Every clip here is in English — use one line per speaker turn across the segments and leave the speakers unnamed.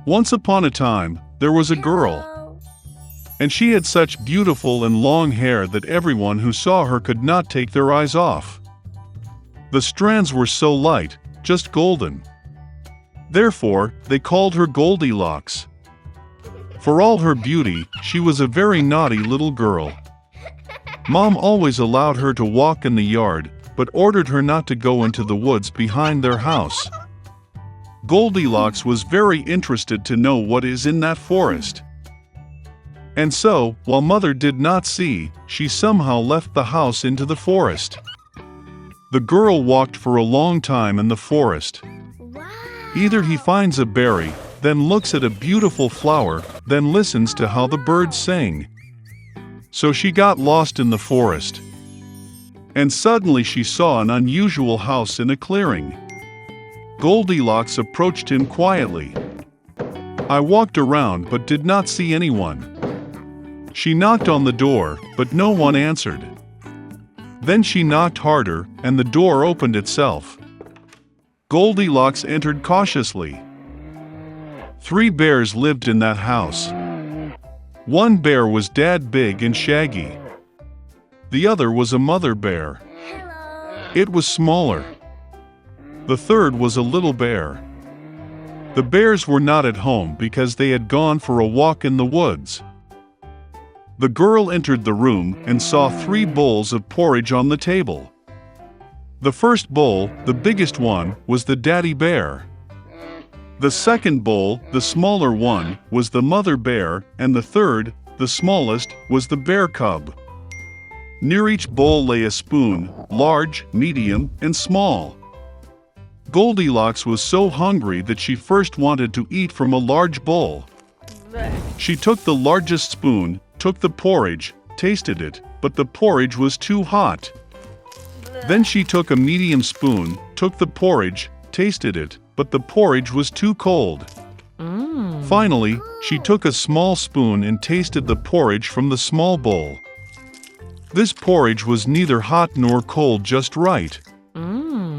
Once upon a time, there was a girl, and she had such beautiful and long hair that everyone who saw her could not take their eyes off. The strands were so light, just golden. Therefore, they called her Goldilocks. For all her beauty, she was a very naughty little girl. Mom always allowed her to walk in the yard, but ordered her not to go into the woods behind their house. Goldilocks was very interested to know what is in that forest. And so, while Mother did not see, she somehow left the house into the forest. The girl walked for a long time in the forest. Either he finds a berry, then looks at a beautiful flower, then listens to how the birds sing. So she got lost in the forest. And suddenly she saw an unusual house in a clearing. Goldilocks approached him quietly. I walked around but did not see anyone. She knocked on the door, but no one answered. Then she knocked harder, and the door opened itself. Goldilocks entered cautiously. 3 bears lived in that house. One bear was dad big and shaggy. The other was a mother bear. It was smaller. The third was a little bear. The bears were not at home because they had gone for a walk in the woods. The girl entered the room and saw 3 bowls of porridge on the table. The first bowl, the biggest one, was the daddy bear. The second bowl, the smaller one, was the mother bear, and the third, the smallest, was the bear cub. Near each bowl lay a spoon, large, medium, and small. Goldilocks was so hungry that she first wanted to eat from a large bowl. She took the largest spoon, took the porridge, tasted it, but the porridge was too hot. Then she took a medium spoon, took the porridge, tasted it, but the porridge was too cold. Finally, she took a small spoon and tasted the porridge from the small bowl. This porridge was neither hot nor cold, just right.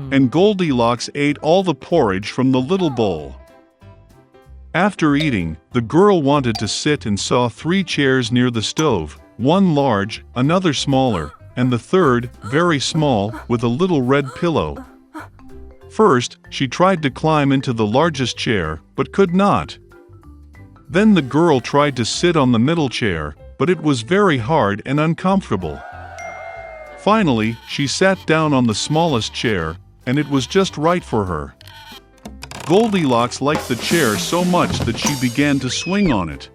And Goldilocks ate all the porridge from the little bowl. After eating, the girl wanted to sit and saw 3 chairs near the stove, one large, another smaller, and the third, very small, with a little red pillow. First, she tried to climb into the largest chair, but could not. Then the girl tried to sit on the middle chair, but it was very hard and uncomfortable. Finally, she sat down on the smallest chair, and it was just right for her. Goldilocks liked the chair so much that she began to swing on it.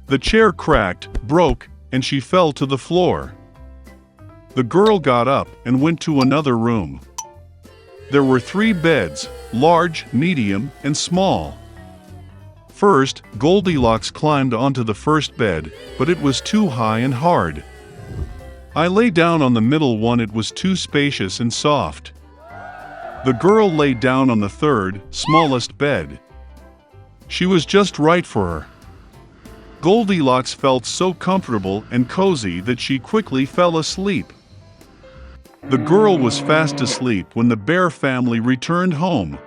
The chair cracked, broke, and she fell to the floor. The girl got up and went to another room. There were 3 beds, large, medium, and small. First, Goldilocks climbed onto the first bed, but it was too high and hard. I lay down on the middle one, it was too spacious and soft. The girl lay down on the third, smallest bed. She was just right for her. Goldilocks felt so comfortable and cozy that she quickly fell asleep. The girl was fast asleep when the bear family returned home.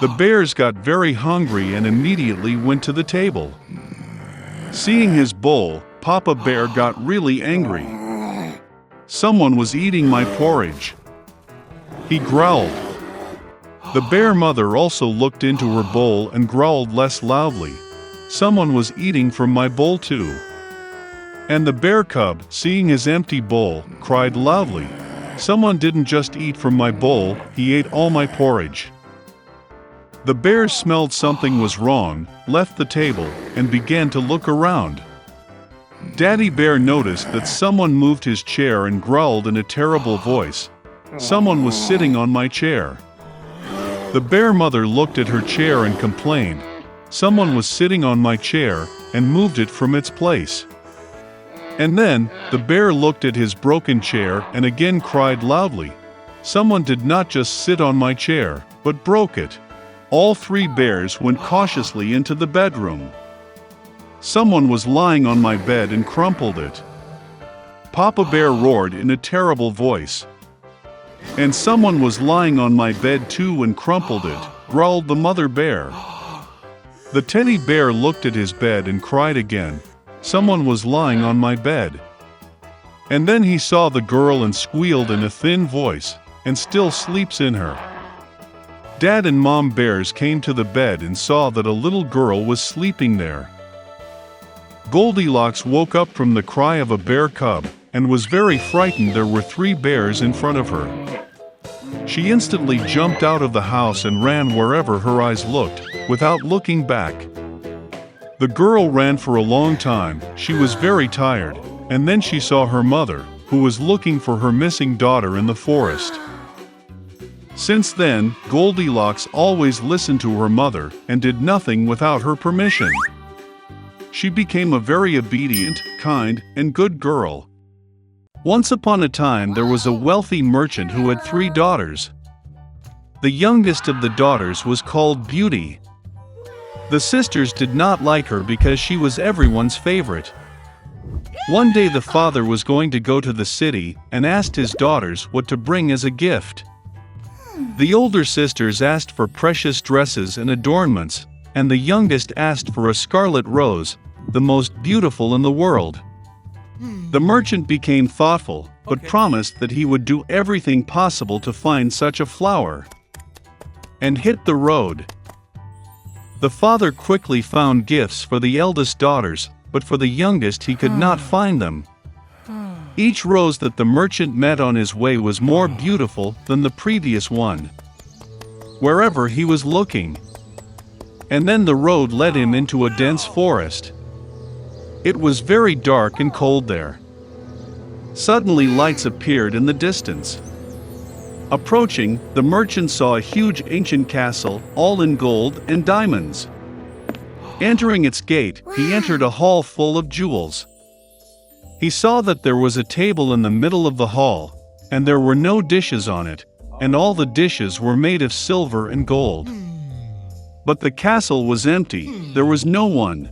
The bears got very hungry and immediately went to the table. Seeing his bowl, Papa Bear got really angry. Someone was eating my porridge. He growled. The bear mother also looked into her bowl and growled less loudly. Someone was eating from my bowl too. And the bear cub, seeing his empty bowl, cried loudly. Someone didn't just eat from my bowl, he ate all my porridge. The bears smelled something was wrong, left the table, and began to look around. Daddy Bear noticed that someone moved his chair and growled in a terrible voice. Someone was sitting on my chair. The bear mother looked at her chair and complained. Someone was sitting on my chair and moved it from its place. And then, the bear looked at his broken chair and again cried loudly. Someone did not just sit on my chair, but broke it. All 3 bears went cautiously into the bedroom. Someone was lying on my bed and crumpled it. Papa Bear roared in a terrible voice. And someone was lying on my bed too and crumpled it, growled the mother bear. The teddy bear looked at his bed and cried again. Someone was lying on my bed. And then he saw the girl and squealed in a thin voice, and still sleeps in her. Dad and Mom bears came to the bed and saw that a little girl was sleeping there. Goldilocks woke up from the cry of a bear cub, and was very frightened. There were 3 bears in front of her. She instantly jumped out of the house and ran wherever her eyes looked, without looking back. The girl ran for a long time. She was very tired, and then she saw her mother, who was looking for her missing daughter in the forest. Since then, Goldilocks always listened to her mother and did nothing without her permission. She became a very obedient, kind, and good girl. Once upon a time there was a wealthy merchant who had 3 daughters. The youngest of the daughters was called Beauty. The sisters did not like her because she was everyone's favorite. One day the father was going to go to the city and asked his daughters what to bring as a gift. The older sisters asked for precious dresses and adornments, and the youngest asked for a scarlet rose, the most beautiful in the world. The merchant became thoughtful, but promised that he would do everything possible to find such a flower, and hit the road. The father quickly found gifts for the eldest daughters, but for the youngest he could not find them. Each rose that the merchant met on his way was more beautiful than the previous one, wherever he was looking. And then the road led him into a dense forest. It was very dark and cold there. Suddenly lights appeared in the distance. Approaching, the merchant saw a huge ancient castle, all in gold and diamonds. Entering its gate, he entered a hall full of jewels. He saw that there was a table in the middle of the hall, and there were no dishes on it, and all the dishes were made of silver and gold. But the castle was empty, there was no one.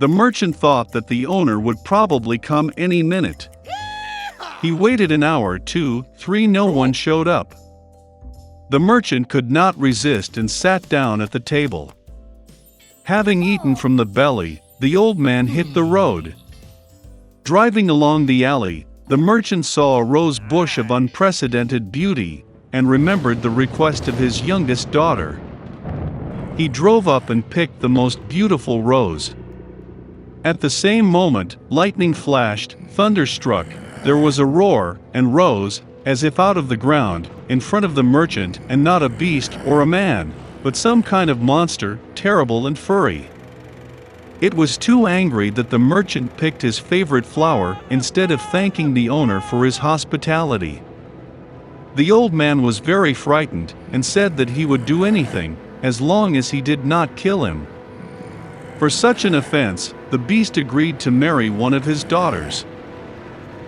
The merchant thought that the owner would probably come any minute. He waited an hour, 2, 3, no one showed up. The merchant could not resist and sat down at the table. Having eaten from the belly, the old man hit the road. Driving along the alley, the merchant saw a rose bush of unprecedented beauty, and remembered the request of his youngest daughter. He drove up and picked the most beautiful rose. At the same moment, lightning flashed, thunder struck, there was a roar, and rose, as if out of the ground, in front of the merchant, and not a beast or a man, but some kind of monster, terrible and furry. It was too angry that the merchant picked his favorite flower instead of thanking the owner for his hospitality. The old man was very frightened, and said that he would do anything, as long as he did not kill him. For such an offense, the beast agreed to marry one of his daughters.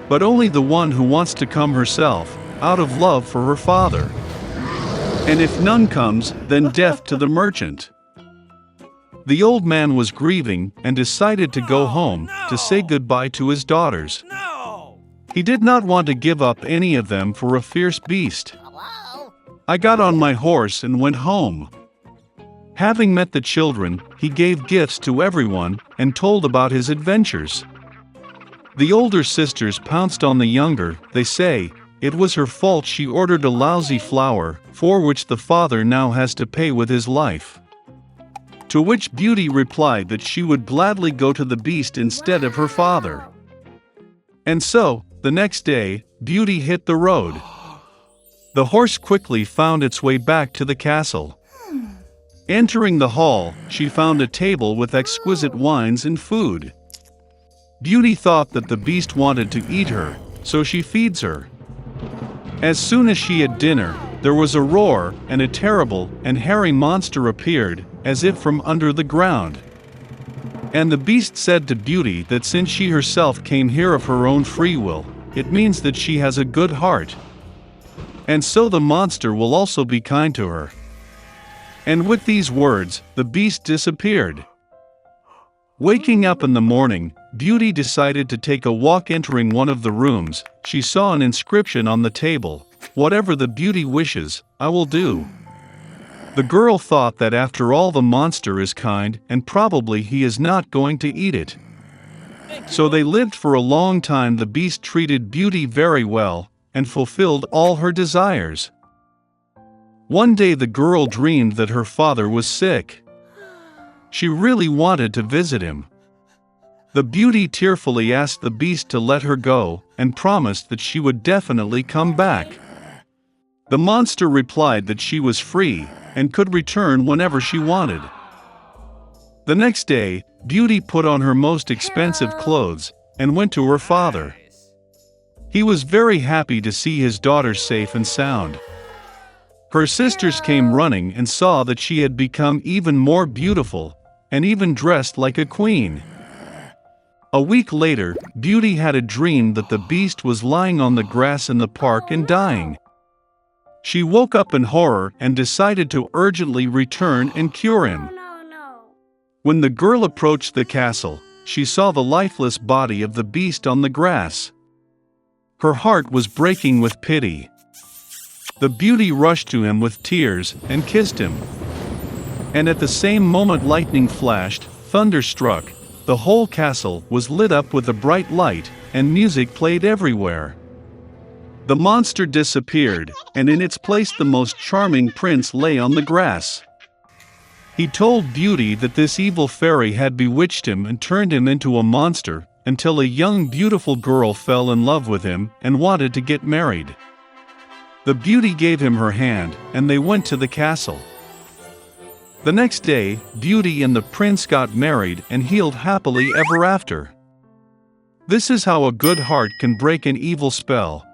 But only the one who wants to come herself, out of love for her father. And if none comes, then death to the merchant. The old man was grieving and decided to go home to say goodbye to his daughters. He did not want to give up any of them for a fierce beast. I got on my horse and went home. Having met the children, he gave gifts to everyone and told about his adventures. The older sisters pounced on the younger. They say, it was her fault she ordered a lousy flower, for which the father now has to pay with his life. To which Beauty replied that she would gladly go to the beast instead of her father. And so, the next day, Beauty hit the road. The horse quickly found its way back to the castle. Entering the hall, she found a table with exquisite wines and food. Beauty thought that the beast wanted to eat her, so she feeds her. As soon as she had dinner, there was a roar, and a terrible and hairy monster appeared, as if from under the ground. And the beast said to Beauty that since she herself came here of her own free will, it means that she has a good heart. And so the monster will also be kind to her. And with these words, the beast disappeared. Waking up in the morning, Beauty decided to take a walk. Entering one of the rooms, she saw an inscription on the table, "Whatever the beauty wishes, I will do." The girl thought that after all the monster is kind and probably he is not going to eat it. So they lived for a long time. The beast treated Beauty very well and fulfilled all her desires. One day the girl dreamed that her father was sick. She really wanted to visit him. The Beauty tearfully asked the beast to let her go and promised that she would definitely come back. The monster replied that she was free and could return whenever she wanted. The next day, Beauty put on her most expensive clothes and went to her father. He was very happy to see his daughter safe and sound. Her sisters came running and saw that she had become even more beautiful and even dressed like a queen. A week later, Beauty had a dream that the beast was lying on the grass in the park and dying. She woke up in horror and decided to urgently return and cure him. When the girl approached the castle, she saw the lifeless body of the beast on the grass. Her heart was breaking with pity. The Beauty rushed to him with tears and kissed him. And at the same moment lightning flashed, thunder struck, the whole castle was lit up with a bright light, and music played everywhere. The monster disappeared, and in its place the most charming prince lay on the grass. He told Beauty that this evil fairy had bewitched him and turned him into a monster, until a young beautiful girl fell in love with him and wanted to get married. The Beauty gave him her hand, and they went to the castle. The next day, Beauty and the prince got married and healed happily ever after. This is how a good heart can break an evil spell.